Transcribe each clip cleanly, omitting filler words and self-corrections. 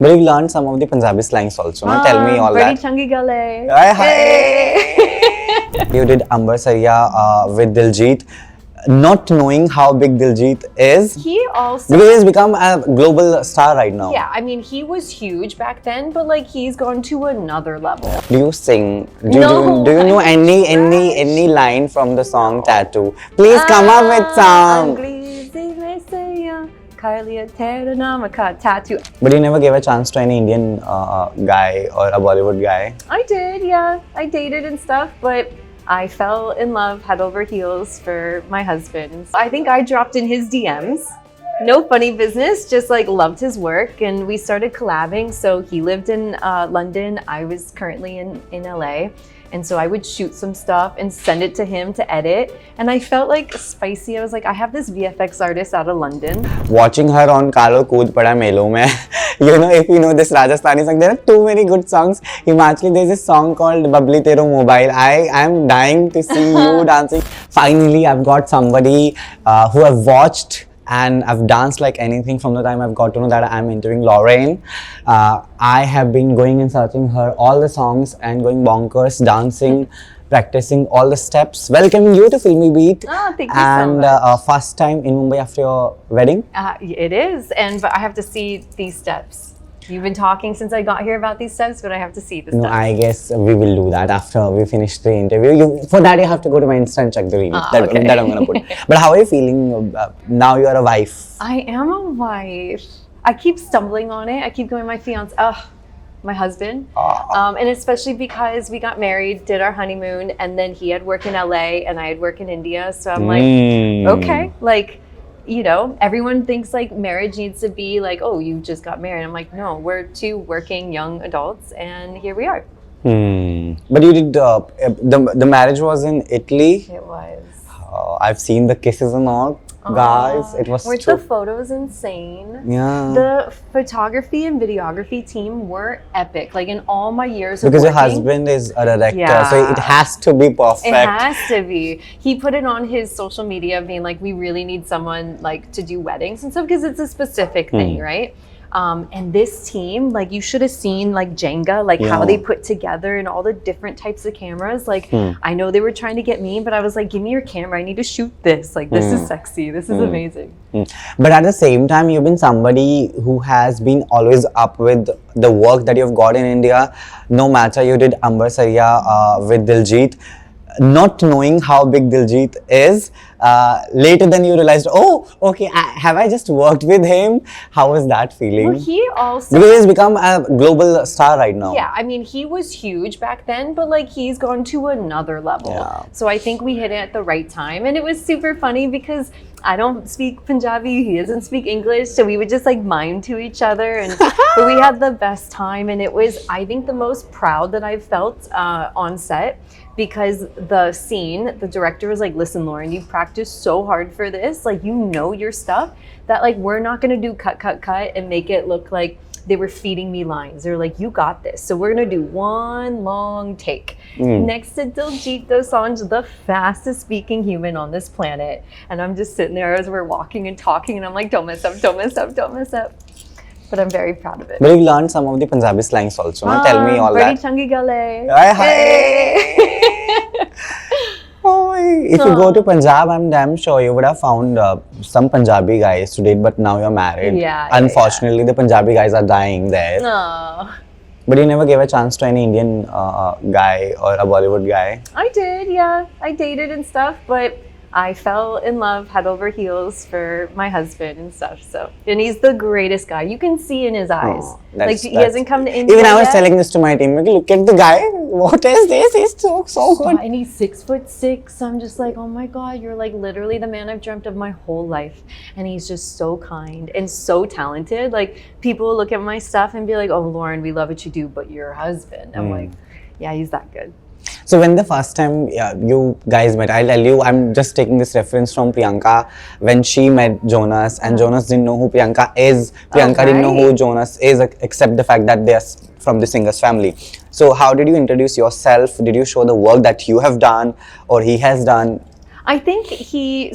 But you've learned some of the Punjabi slangs also, no? Tell me all Badi that. changi gale. You did Amber Sariya with Diljit, not knowing how big Diljit is. He also... Because he's become a global star right now. Yeah, I mean, he was huge back then, but like he's gone to another level. Do you sing? Do No, you know I'm any line from the song Tattoo? Please come up with some. Tattoo. But you never gave a chance to any Indian guy or a Bollywood guy. I did, yeah. I dated and stuff, but I fell in love head over heels for my husband. I think I dropped in his DMs. No funny business, just like loved his work, and we started collabing. So he lived in London, I was currently in LA. And so I would shoot some stuff and send it to him to edit. And I felt like spicy. I was like, I have this VFX artist out of London. Watching her on Kalo Kood Pada Melo mein, you know, if you know this Rajasthani song, there are too many good songs. Himachali, there's a song called Bubbly Tero Mobile. I am dying to see you dancing. Finally, I've got somebody who I've watched and I've danced like anything from the time I've got to know that I'm interviewing Lauren. I have been going and searching her all the songs and going bonkers, dancing, practicing all the steps. Welcoming you to Filmibeat. Oh, thank you so much. And first time in Mumbai after your wedding? It is, but I have to see these steps. You've been talking since I got here about these steps, but I have to see the steps. No, I guess we will do that after we finish the interview. For that, you have to go to my Insta and check the reel. That I'm going to put. But how are you feeling now you're a wife? I am a wife. I keep stumbling on it. I keep going, my fiance, my husband. And especially because we got married, did our honeymoon, and then he had work in LA and I had work in India. So I'm like, okay, like, you know, everyone thinks like marriage needs to be like, oh, you just got married. I'm like, no, we're two working young adults and here we are. But you did, the marriage was in Italy. It was. I've seen the kisses and all. Guys, it was Weren't the photos insane? Yeah. The photography and videography team were epic. Like in all my years of because working, your husband is a director, Yeah. so it has to be perfect. It has to be. He put it on his social media being like, we really need someone like to do weddings and stuff because it's a specific thing, right? And this team, like you should have seen like Jenga, like how they put together and all the different types of cameras. Like I know they were trying to get me, but I was like, give me your camera. I need to shoot this. Like this is sexy. This is amazing. But at the same time, you've been somebody who has been always up with the work that you've got in India. No matter you did Amber Sariya with Diljit, not knowing how big Diljit is, later then you realized, oh, okay, have I just worked with him? How was that feeling? Well, he also... Because he's become a global star right now. Yeah, I mean, he was huge back then, but like he's gone to another level. Yeah. So I think we hit it at the right time. And it was super funny because I don't speak Punjabi, he doesn't speak English, so we would just like mime to each other, and but we had the best time. And it was, I think, the most proud that I've felt on set, because the scene, the director was like, listen, Lauren, you've practiced so hard for this, like you know your stuff, that like we're not gonna do cut and make it look like they were feeding me lines. They're like, you got this. So we're gonna do one long take. Next to Diljit Dosanjh, the fastest speaking human on this planet. And I'm just sitting there as we're walking and talking, and I'm like, don't mess up, don't mess up, don't mess up. But I'm very proud of it. But you've learned some of the Punjabi slangs also, no? Tell me all Badi that. changi gale. If you go to Punjab, I'm damn sure you would have found some Punjabi guys to date, but now you're married. Unfortunately, the Punjabi guys are dying there. No. But you never gave a chance to any Indian guy or a Bollywood guy. I did, yeah. I dated and stuff, but I fell in love head over heels for my husband and stuff. So, and he's the greatest guy. You can see in his eyes. Like he hasn't come to India Even I was yet. telling this to my team. Look at the guy. What is this? He's so good. And he's 6'6". I'm just like, oh my God, you're like literally the man I've dreamt of my whole life. And he's just so kind and so talented. Like people will look at my stuff and be like, oh, Lauren, we love what you do, but your husband. I'm like, yeah, he's that good. So when the first time you guys met, I'll tell you, I'm just taking this reference from Priyanka. When she met Jonas, and Jonas didn't know who Priyanka is. Priyanka didn't know who Jonas is, except the fact that they're from the singer's family. So how did you introduce yourself? Did you show the work that you have done or he has done? I think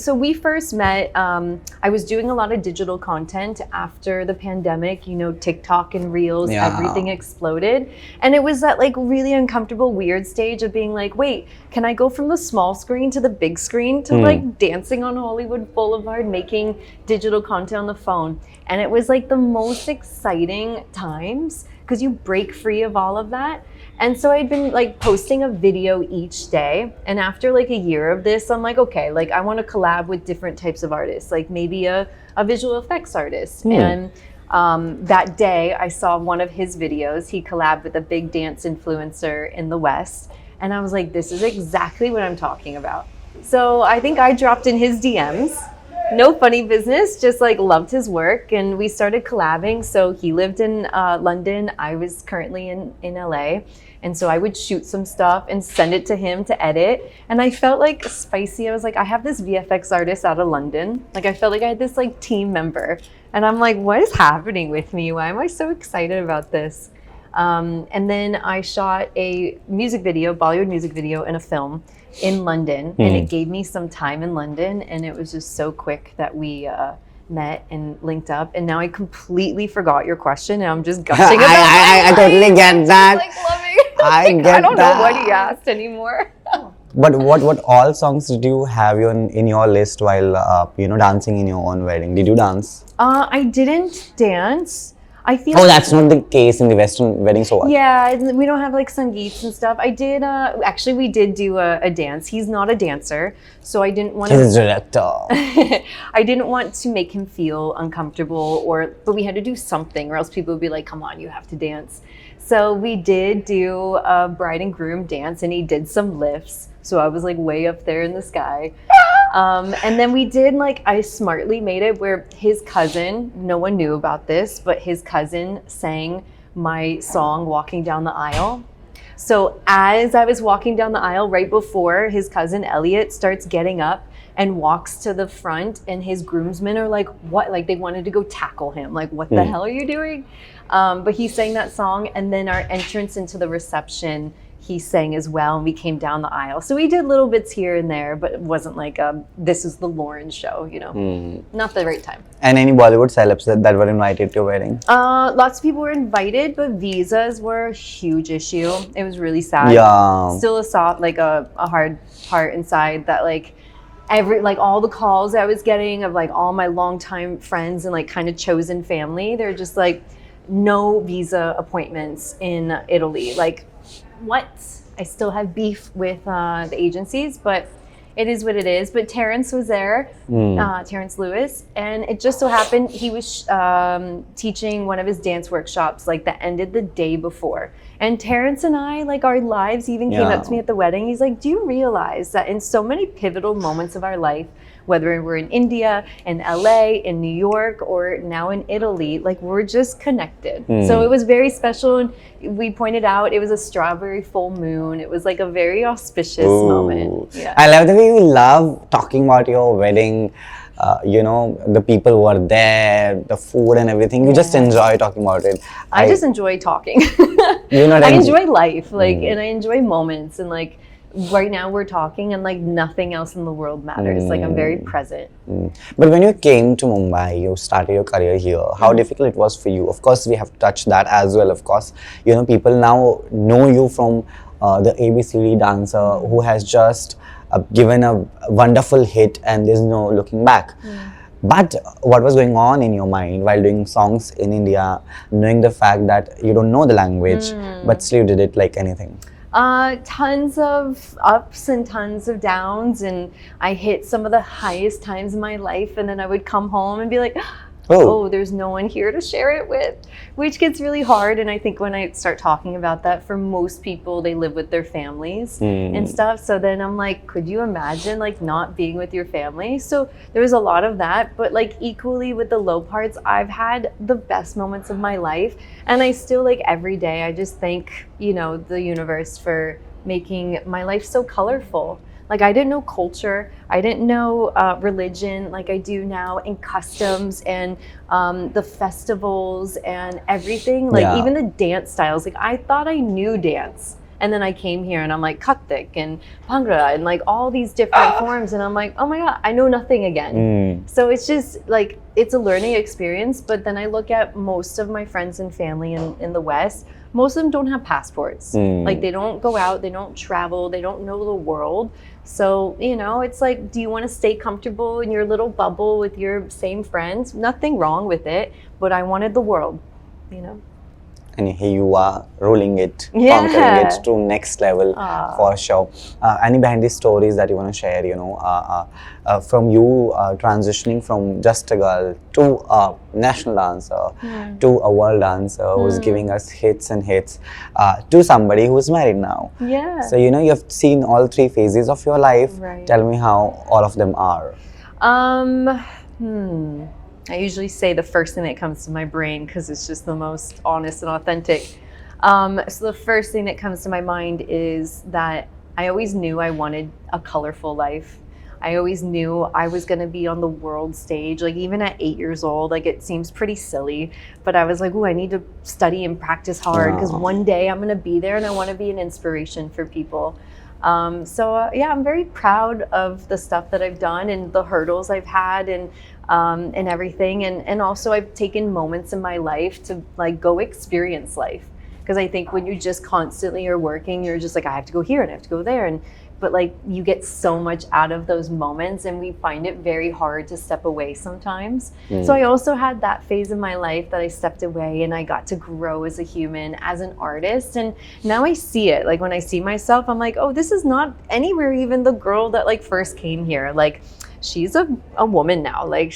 so we first met, I was doing a lot of digital content after the pandemic, you know, TikTok and Reels, Yeah. everything exploded. And it was that like really uncomfortable, weird stage of being like, wait, can I go from the small screen to the big screen to like dancing on Hollywood Boulevard, making digital content on the phone? And it was like the most exciting times because you break free of all of that. And so I'd been like posting a video each day. And after like a year of this, I'm like, okay, like I want to collab with different types of artists, like maybe a visual effects artist. And that day I saw one of his videos. He collabed with a big dance influencer in the West. And I was like, this is exactly what I'm talking about. So I think I dropped in his DMs. No funny business, just like loved his work, and we started collabing. So he lived in London, I was currently in LA, and so I would shoot some stuff and send it to him to edit. And I felt like spicy. I was like, I have this VFX artist out of London. Like I felt like I had this like team member, and I'm like, what is happening with me? Why am I so excited about this? And then I shot a music video, Bollywood music video, and a film in London, and it gave me some time in London, and it was just so quick that we met and linked up. And now I completely forgot your question, and I'm just gushing about I totally get that. like loving. I get I don't that. know what he asked anymore. But what all songs did you have in your list while dancing in your own wedding? Did you dance? I didn't dance. I feel Oh, that's not the case in the Western wedding, so what? Yeah, we don't have like sangeets and stuff. I did, actually we did do a dance. He's not a dancer, so I didn't want to... He's a director. I didn't want to make him feel uncomfortable, but we had to do something or else people would be like, come on, you have to dance. So we did do a bride and groom dance, and he did some lifts. So I was like way up there in the sky. And then we did I smartly made it where his cousin, no one knew about this, but his cousin sang my song Walking Down the Aisle. So as I was walking down the aisle, right before his cousin Elliot starts getting up and walks to the front, and his groomsmen are like, what? Like they wanted to go tackle him. Like, what the hell are you doing? But he sang that song, and then our entrance into the reception, he sang as well, and we came down the aisle. So we did little bits here and there, but it wasn't like this is the Lauren show, you know. Not the right time. And any Bollywood celebs that were invited to your wedding? Lots of people were invited, but visas were a huge issue. It was really sad. Yeah. Still a hard part inside that all the calls I was getting of all my longtime friends and kind of chosen family, they're just no visa appointments in Italy. What? I still have beef with the agencies, but it is what it is. But Terrence was there, Terrence Lewis, and it just so happened he was teaching one of his dance workshops that ended the day before. And Terrence and I, our lives, he even came up to me at the wedding. He's like, do you realize that in so many pivotal moments of our life, whether we're in India, in LA, in New York, or now in Italy, we're just connected. So it was very special. And we pointed out it was a strawberry full moon. It was a very auspicious moment. Yeah. I love the way you love talking about your wedding. The people who are there, the food and everything. You just enjoy talking about it. I just enjoy talking. I enjoy life, and I enjoy moments, and right now we're talking, and nothing else in the world matters. I'm very present. But when you came to Mumbai, you started your career here. How difficult it was for you? Of course, we have to touch that as well. Of course, people now know you from the ABCD dancer who has just given a wonderful hit, and there's no looking back. But what was going on in your mind while doing songs in India, knowing the fact that you don't know the language, but still you did it like anything? Tons of ups and tons of downs, and I hit some of the highest times in my life, and then I would come home and be like, oh, there's no one here to share it with, which gets really hard. And I think when I start talking about that, for most people, they live with their families and stuff. So then I'm like, could you imagine not being with your family? So there was a lot of that, but equally with the low parts, I've had the best moments of my life. And I still every day, I just thank, the universe for making my life so colorful. I didn't know culture, I didn't know religion like I do now, and customs, and the festivals and everything, even the dance styles. I thought I knew dance, And then I came here and I'm like Kathik and Bhangra and like all these different forms. And I'm like, oh my God, I know nothing again. So it's just like, it's a learning experience. But then I look at most of my friends and family in the West, most of them don't have passports. Like they don't go out, they don't travel, they don't know the world. So, you know, it's like, do you want to stay comfortable in your little bubble with your same friends? Nothing wrong with it, but I wanted the world, you know? And here you are ruling it, Yeah. conquering it to next level for sure. Any behind the stories that you want to share, you know, from you transitioning from just a girl to a national dancer, to a world dancer who's giving us hits and hits, to somebody who's married now. Yeah. So, you know, you've seen all three phases of your life. Right. Tell me how all of them are. I usually say the first thing that comes to my brain because it's just the most honest and authentic. So the first thing that comes to my mind is that I always knew I wanted a colorful life. I always knew I was going to be on the world stage, like even at 8 years old. Like it seems pretty silly, but I was like, ooh, I need to study and practice hard because one day I'm going to be there and I want to be an inspiration for people. Yeah, I'm very proud of the stuff that I've done and the hurdles I've had and everything. And also I've taken moments in my life to like go experience life. Because I think when you just constantly are working, you're just like, I have to go here and I have to go there. But like you get so much out of those moments and we find it very hard to step away sometimes. So I also had that phase in my life that I stepped away and I got to grow as a human, as an artist. And now I see it. Like when I see myself, I'm like, oh, this is not anywhere even the girl that like first came here. Like she's a woman now. Like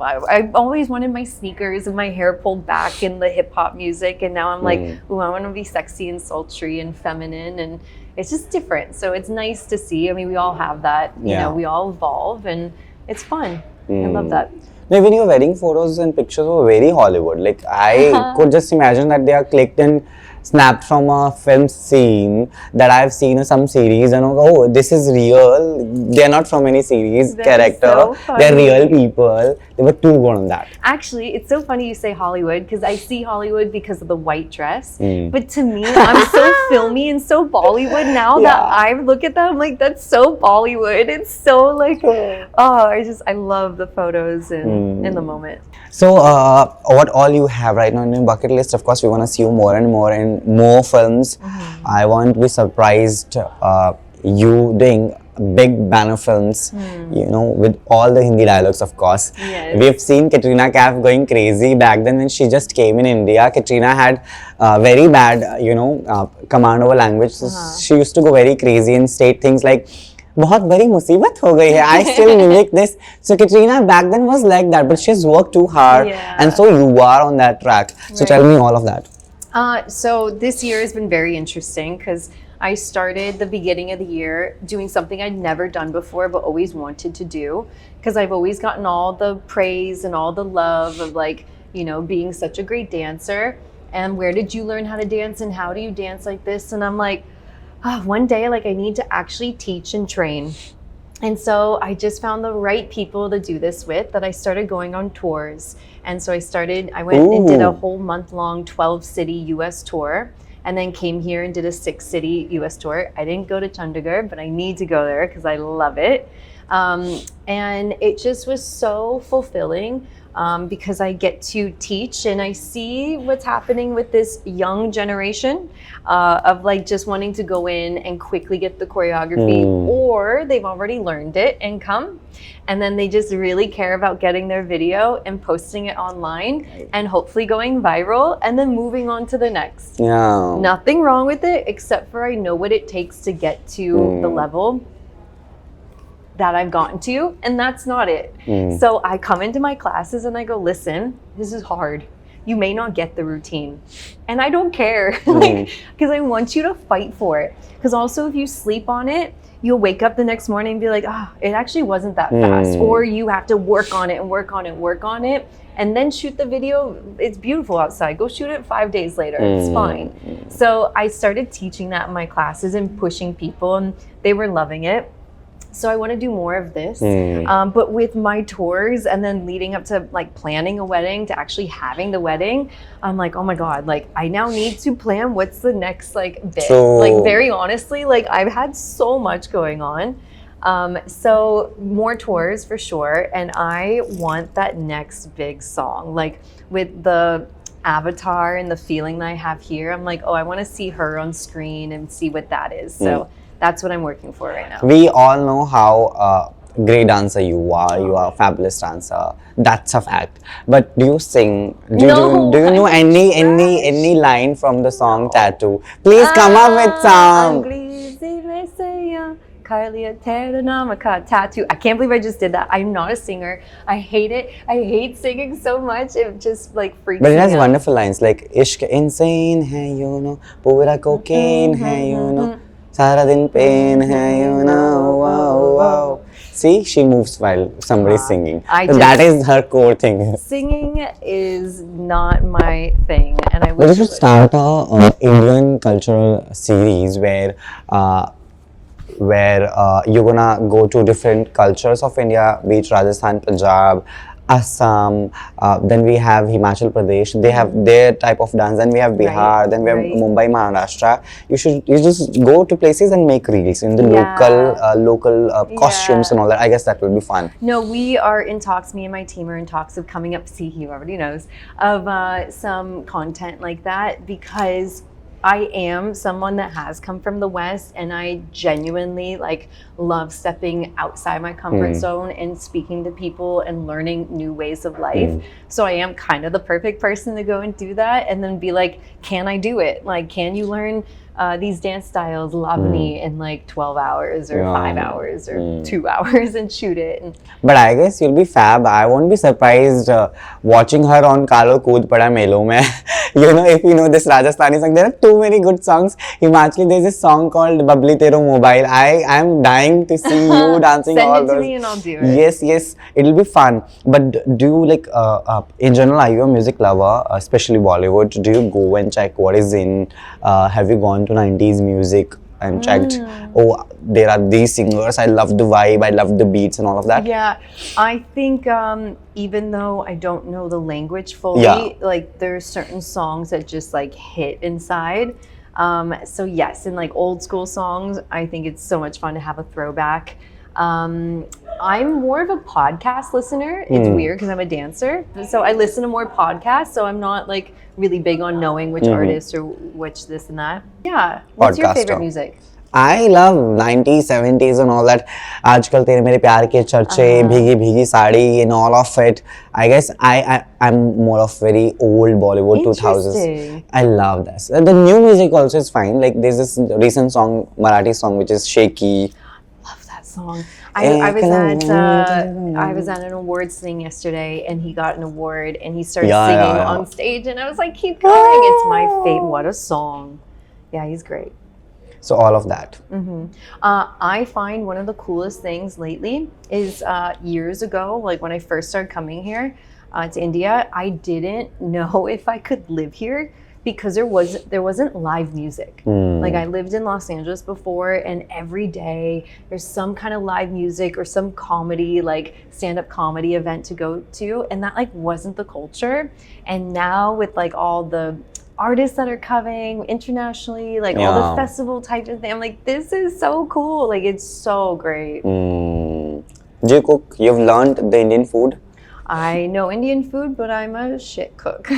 I always wanted my sneakers and my hair pulled back and the hip hop music. And now I'm like, ooh, I want to be sexy and sultry and feminine. And it's just different. So it's nice to see. I mean, we all have that, you know, we all evolve and it's fun. I love that. No, even your wedding photos and pictures were very Hollywood. Like I could just imagine that they are clicked and snapped from a film scene that I've seen in some series and oh, this is real. They're not from any series character. So they're real people. They were too good on that. Actually, it's so funny you say Hollywood because I see Hollywood because of the white dress. But to me, I'm so filmy and so Bollywood now that I look at that, I'm like, that's so Bollywood. It's so like, I love the photos and in the moment. So, what all you have right now in your bucket list? Of course, we want to see you more and more in more films. I want to be surprised you doing big banner films, you know, with all the Hindi dialogues, of course. Yes. We've seen Katrina Kaif going crazy back then when she just came in India. Katrina had very bad, you know, command over language. So she used to go very crazy and state things like, बहुत बड़ी मुसीबत हो गई है. I still mimic this. So Katrina back then was like that, but she's worked too hard, and so you are on that track. So tell me all of that. So this year has been very interesting because I started the beginning of the year doing something I'd never done before, but always wanted to do because I've always gotten all the praise and all the love of like, you know, being such a great dancer. And where did you learn how to dance and how do you dance like this? And I'm like, one day, like I need to actually teach and train. And so I just found the right people to do this with that I started going on tours. And so I went and did a whole month-long 12-city US tour and then came here and did a 6-city US tour. I didn't go to Chandigarh, but I need to go there because I love it. And it just was so fulfilling because I get to teach and I see what's happening with this young generation of like just wanting to go in and quickly get the choreography or they've already learned it and come and then they just really care about getting their video and posting it online and hopefully going viral and then moving on to the next. Yeah. Nothing wrong with it except for I know what it takes to get to the level that I've gotten to, and that's not it. So I come into my classes and I go, listen, this is hard. You may not get the routine. And I don't care, because I want you to fight for it. Because also if you sleep on it, you'll wake up the next morning and be like, it actually wasn't that fast. Or you have to work on it and work on it, work on it, and then shoot the video. It's beautiful outside. Go shoot it 5 days later. It's fine. So I started teaching that in my classes and pushing people, and they were loving it. So I want to do more of this, but with my tours and then leading up to like planning a wedding to actually having the wedding, I'm like, oh my God, like I now need to plan what's the next like bit. True. Like very honestly, like I've had so much going on. So more tours for sure. And I want that next big song, like with the avatar and the feeling that I have here. I'm like, oh, I want to see her on screen and see what that is. So that's what I'm working for right now. We all know how great dancer you are. You are a fabulous dancer. That's a fact. But do you sing? Do you know any line from the song Tattoo? Please come up with some. Tattoo. I can't believe I just did that. I'm not a singer. I hate it. I hate singing so much. It just like freaks me out. But it has wonderful lines like Ishq insane hai, you know, pura cocaine hai, you know, sara din pain hai, you know, wow, wow. See, she moves while somebody's singing. So that is her core thing. Singing is not my thing, and I wish. We should start a Indian cultural series where you're gonna go to different cultures of India, be it Rajasthan, Punjab, Assam, then we have Himachal Pradesh, they have their type of dance, then we have Bihar, then we have Mumbai, Maharashtra. You just go to places and make reels in the local costumes and all that. I guess that will be fun. No, we are in talks, me and my team are in talks of coming up, see, he already knows, of some content like that, because I am someone that has come from the West, and I genuinely like love stepping outside my comfort zone and speaking to people and learning new ways of life. So I am kind of the perfect person to go and do that and then be like, can I do it? Like, can you learn these dance styles, Lavani, in like 12 hours or 5 hours or 2 hours and shoot it? But I guess you'll be fab. I won't be surprised watching her on Kalo Kood Pada Melo mein. You know, if you know this Rajasthani song, there are too many good songs. Himachali, there's a song called Bubbly Tero Mobile. I am dying to see you dancing all those. Send it to me and I'll do it. Yes, it'll be fun. But do you like, in general, are you a music lover, especially Bollywood? Do you go and check what is in? Have you gone to 90s music and checked, oh, there are these singers, I love the vibe, I love the beats and all of that? Yeah, I think even though I don't know the language fully, like there's certain songs that just like hit inside. So yes, in like old school songs, I think it's so much fun to have a throwback. I'm more of a podcast listener. It's weird because I'm a dancer. So I listen to more podcasts. So I'm not like really big on knowing which artist or which this and that. Yeah. What's your favorite music? I love 90s, 70s and all that. Aajkal Tere Mere Pyar Ke Charche, Bhigi Bhigi Saadi and all of it. I guess I'm more of very old Bollywood 2000s. I love this. The new music also is fine. Like there's this recent song, Marathi song, which is Shaky. Love that song. I was at an awards thing yesterday, and he got an award, and he started singing on stage, and I was like, keep going. It's my fave. What a song. Yeah, he's great. So all of that. I find one of the coolest things lately is years ago, like when I first started coming here to India, I didn't know if I could live here because there wasn't live music. Like I lived in Los Angeles before, and every day there's some kind of live music or some comedy, like stand-up comedy event to go to, and that like wasn't the culture. And now with like all the artists that are coming internationally, like all the festival type of thing, I'm like, this is so cool. Like it's so great. Do you cook? You've learned the Indian food? I know Indian food, but I'm a shit cook.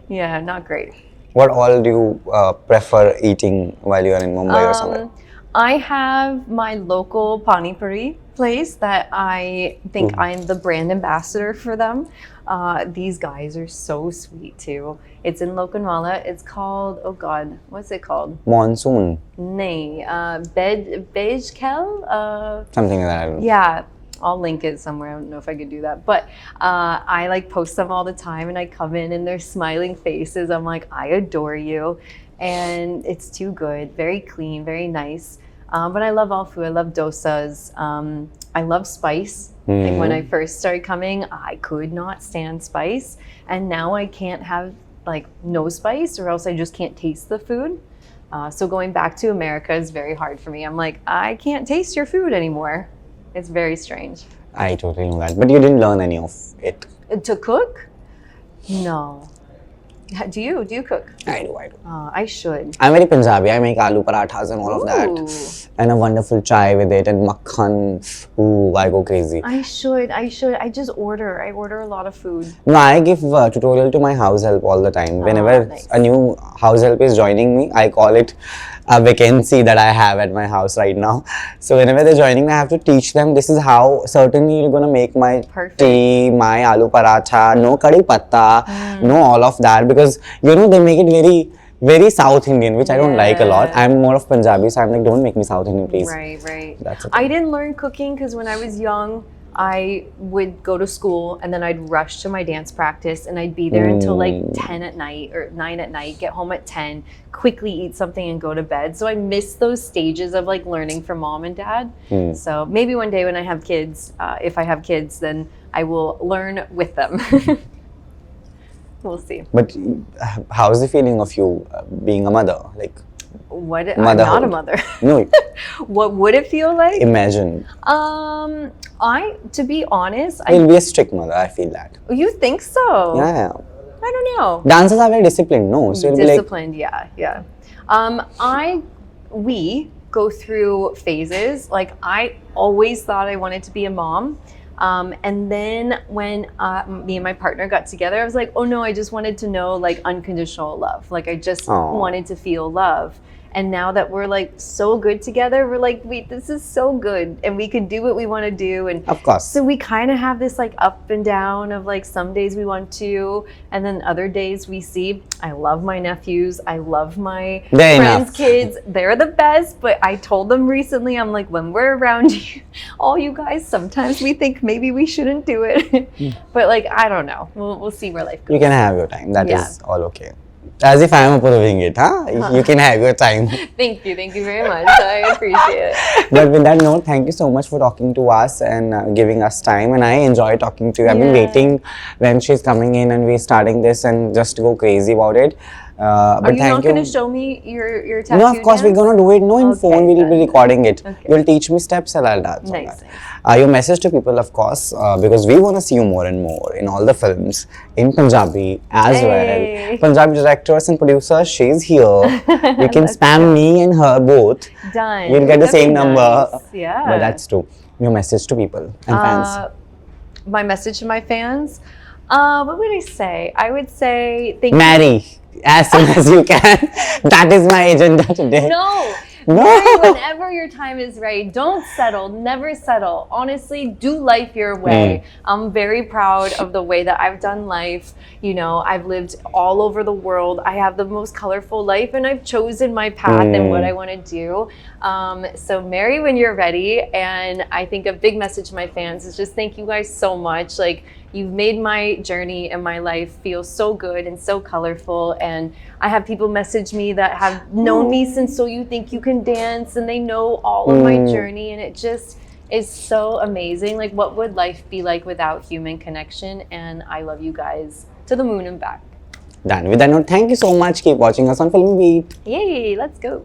Yeah, not great. What all do you prefer eating while you are in Mumbai or somewhere? I have my local pani puri place that I think I'm the brand ambassador for them. These guys are so sweet too. It's in Lokanwala. It's called, oh God, what's it called? Monsoon. Nay, Beige Kel? Something like that. Yeah. I'll link it somewhere. I don't know if I could do that. But I like post them all the time, and I come in and they're smiling faces. I'm like, I adore you. And it's too good. Very clean, very nice. But I love all food. I love dosas. I love spice. Like when I first started coming, I could not stand spice. And now I can't have like no spice, or else I just can't taste the food. So going back to America is very hard for me. I'm like, I can't taste your food anymore. It's very strange. I totally know that. But you didn't learn any of it. To cook? No. Do you cook? I do. I should. I'm very Punjabi. I make aloo parathas and all of Ooh. that. And a wonderful chai with it and makhan. Ooh, I go crazy. I should. I just order. I order a lot of food. No, I give tutorial to my house help all the time. Whenever nice. a new house help is joining me, I call it a vacancy that I have at my house right now. So whenever they're joining me, I have to teach them this is how certainly you're gonna make my Perfect. tea, my aloo paratha, no curry patta, no all of that, because you know they make it very South Indian, which I don't like a lot. I'm more of Punjabi, so I'm like, don't make me South Indian, please. Right. That's it. I didn't learn cooking because when I was young, I would go to school and then I'd rush to my dance practice and I'd be there until like 10 at night or 9 at night, get home at 10, quickly eat something and go to bed. So I miss those stages of like learning from mom and dad. So maybe one day when I have kids, if I have kids, then I will learn with them. We'll see. But how's the feeling of you being a mother? Like, What? I'm not a mother. No. What would it feel like? Imagine. To be honest, You'll be a strict mother, I feel that. You think so? Yeah. I don't know. Dancers are very disciplined, no? So you'll be like, Disciplined, yeah. We go through phases. Like I always thought I wanted to be a mom. And then when me and my partner got together, I was like, oh no, I just wanted to know like unconditional love. Like I just wanted to feel love. And now that we're like so good together, we're like, wait, this is so good. And we can do what we want to do. And of course. So we kind of have this like up and down of like some days we want to, and then other days we see, I love my nephews. I love my friends' kids. They're the best. But I told them recently, I'm like, when we're around you, all you guys, sometimes we think maybe we shouldn't do it. But like, I don't know. We'll see where life goes. You can have your time. That is all okay. As if I'm approving it, huh? You can have your time. Thank you very much. I appreciate it. But with that note, thank you so much for talking to us and giving us time. And I enjoy talking to you. I've been waiting when she's coming in and we're starting this and just to go crazy about it. Are you not going to show me your tattoo? No, of course, we're going to do it. No, in phone, we'll be recording it. Okay. You'll teach me steps and I'll dance. Nice. Your message to people, of course, because we want to see you more and more in all the films, in Punjabi as well. Punjabi directors and producers, she's here. You can spam me and her both. Done. You'll get the same number. Nice. Yeah. But that's true. Your message to people and fans. My message to my fans? What would I say? I would say thank you. Marry as soon as you can. That is my agenda today. No. Marry whenever your time is right. Don't settle. Never settle. Honestly, do life your way. I'm very proud of the way that I've done life. You know, I've lived all over the world. I have the most colorful life and I've chosen my path and what I want to do. So marry when you're ready. And I think a big message to my fans is just thank you guys so much. Like, you've made my journey and my life feel so good and so colorful. And I have people message me that have known me since So You Think You Can Dance, and they know all of my journey. And it just is so amazing. Like, what would life be like without human connection? And I love you guys to the moon and back. Done. With that note, thank you so much. Keep watching us on Filmibeat. Yay, let's go.